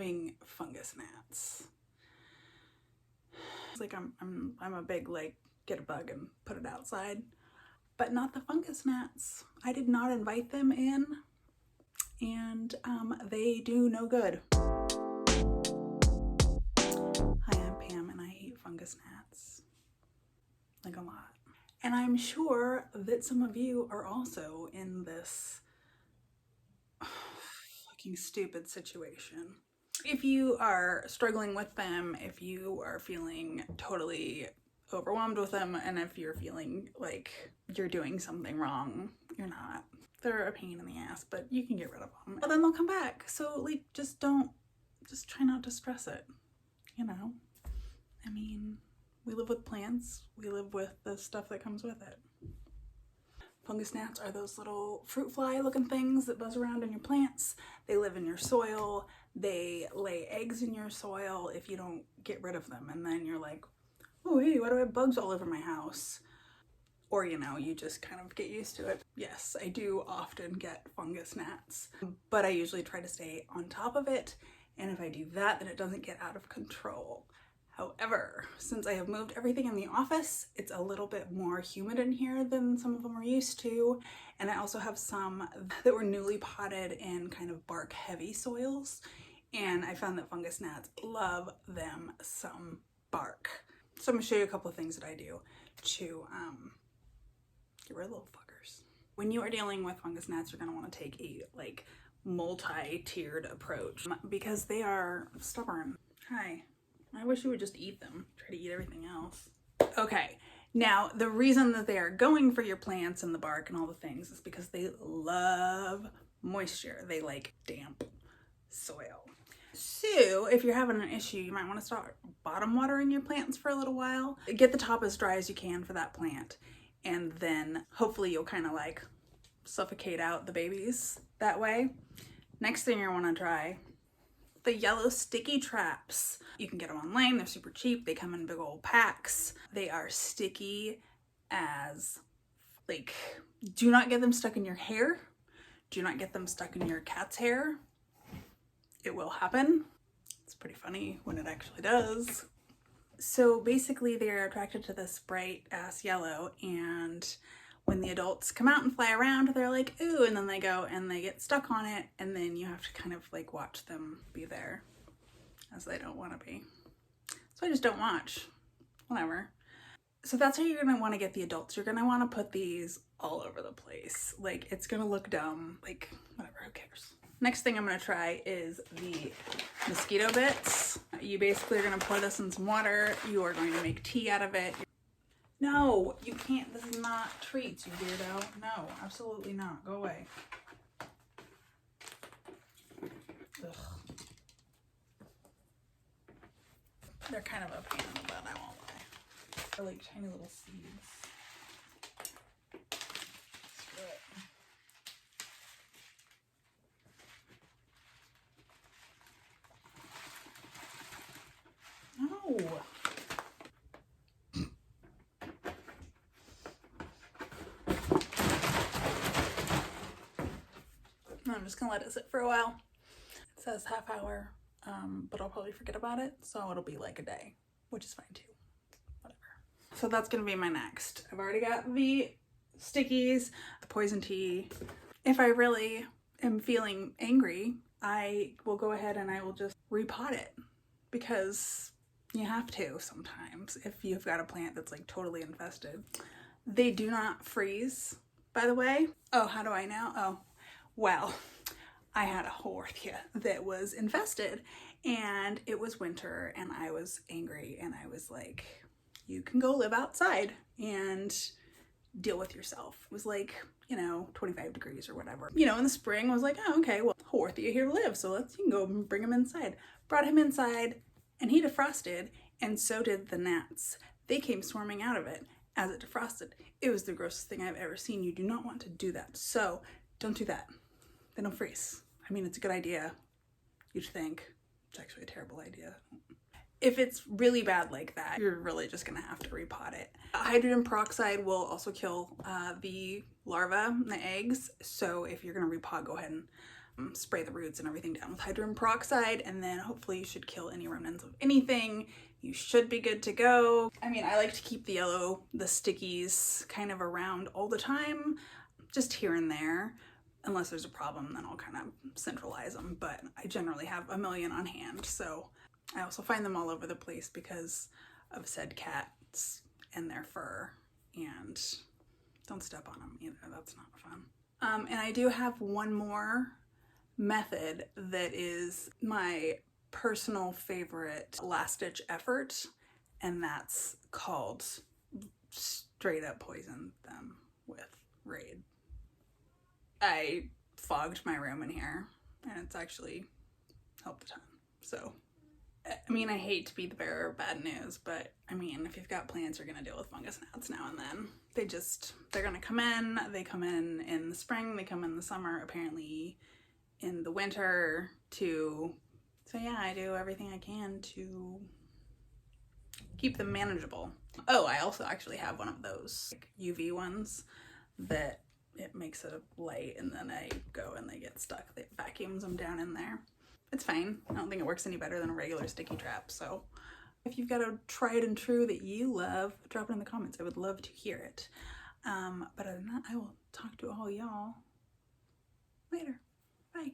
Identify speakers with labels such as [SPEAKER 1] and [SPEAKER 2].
[SPEAKER 1] having fungus gnats. It's like I'm a big like get a bug and put it outside, but not the fungus gnats. I did not invite them in, and they do no good. Hi, I'm Pam and I hate fungus gnats, like a lot. And I'm sure that some of you are also in this fucking stupid situation. If you are struggling with them, if you are feeling totally overwhelmed with them, and if you're feeling like you're doing something wrong, you're not. They're a pain in the ass, but you can get rid of them. But then they'll come back. So like, just try not to stress it, you know? I mean, we live with plants. We live with the stuff that comes with it. Fungus gnats are those little fruit fly looking things that buzz around in your plants. They live in your soil. They lay eggs in your soil if you don't get rid of them. And then you're like, oh, hey, why do I have bugs all over my house? Or, you know, you just kind of get used to it. Yes, I do often get fungus gnats, but I usually try to stay on top of it. And if I do that, then it doesn't get out of control. However, since I have moved everything in the office, it's a little bit more humid in here than some of them are used to. And I also have some that were newly potted in kind of bark heavy soils. And I found that fungus gnats love them some bark. So I'm gonna show you a couple of things that I do to get rid of little fuckers. When you are dealing with fungus gnats, you're gonna wanna take a like multi-tiered approach because they are stubborn. Hi. I wish you would just eat them. Try to eat everything else. Okay, now the reason that they are going for your plants and the bark and all the things is because they love moisture. They like damp soil. So if you're having an issue, you might want to start bottom watering your plants for a little while. Get the top as dry as you can for that plant. And then hopefully you'll kind of like suffocate out the babies that way. Next thing you want to try, the yellow sticky traps. You can get them online, they're super cheap. They come in big old packs. They are sticky as, like, do not get them stuck in your hair. Do not get them stuck in your cat's hair. It will happen. It's pretty funny when it actually does. So basically they're attracted to this bright ass yellow, and when the adults come out and fly around, they're like, ooh, and then they go and they get stuck on it, and then you have to kind of like watch them be there, as they don't want to be. So I just don't watch. Whatever. So that's how you're going to want to get the adults. You're going to want to put these all over the place. Like, it's going to look dumb. Like, whatever, who cares? Next thing I'm going to try is the Mosquito Bits. You basically are going to pour this in some water. You are going to make tea out of it. No, you can't. This is not treats, you weirdo. No, absolutely not. Go away. Ugh. They're kind of a pain in the butt, I won't lie. They're like tiny little seeds. Screw it. No. I'm just gonna let it sit for a while. It says half hour, but I'll probably forget about it, so it'll be like a day, which is fine too. Whatever. So that's gonna be my next. I've already got the stickies, the poison tea. If I really am feeling angry, I will go ahead and I will just repot it, because you have to sometimes if you've got a plant that's like totally infested. They do not freeze, by the way. Oh, how do I know? Oh, well, I had a Whorticulturist that was infested, and it was winter, and I was angry, and I was like, you can go live outside and deal with yourself. It was like, you know, 25 degrees or whatever. You know, in the spring, I was like, oh, okay, well, Whorticulturist here to live, so you can go and bring him inside. Brought him inside, and he defrosted, and so did the gnats. They came swarming out of it as it defrosted. It was the grossest thing I've ever seen. You do not want to do that, so don't do that. They don't freeze. I mean, it's a good idea, you'd think. It's actually a terrible idea. If it's really bad like that, you're really just gonna have to repot it. Hydrogen peroxide will also kill the larvae, the eggs. So if you're gonna repot, go ahead and spray the roots and everything down with hydrogen peroxide, and then hopefully you should kill any remnants of anything. You should be good to go. I mean, I like to keep the stickies kind of around all the time, just here and there. Unless there's a problem, then I'll kind of centralize them, but I generally have a million on hand. So I also find them all over the place because of said cats and their fur, and don't step on them either, that's not fun. And I do have one more method that is my personal favorite last-ditch effort, and that's called straight up poison them with Raid. I fogged my room in here, and it's actually helped a ton. So, I mean, I hate to be the bearer of bad news, but I mean, if you've got plants, you're gonna deal with fungus gnats now and then. They're gonna come in. They come in the spring, they come in the summer, apparently in the winter too. So yeah, I do everything I can to keep them manageable. Oh, I also actually have one of those UV ones that it makes a light, and then I go and they get stuck. It vacuums them down in there. It's fine. I don't think it works any better than a regular sticky trap. So if you've got a tried and true that you love, drop it in the comments. I would love to hear it. But other than that, I will talk to all y'all later. Bye.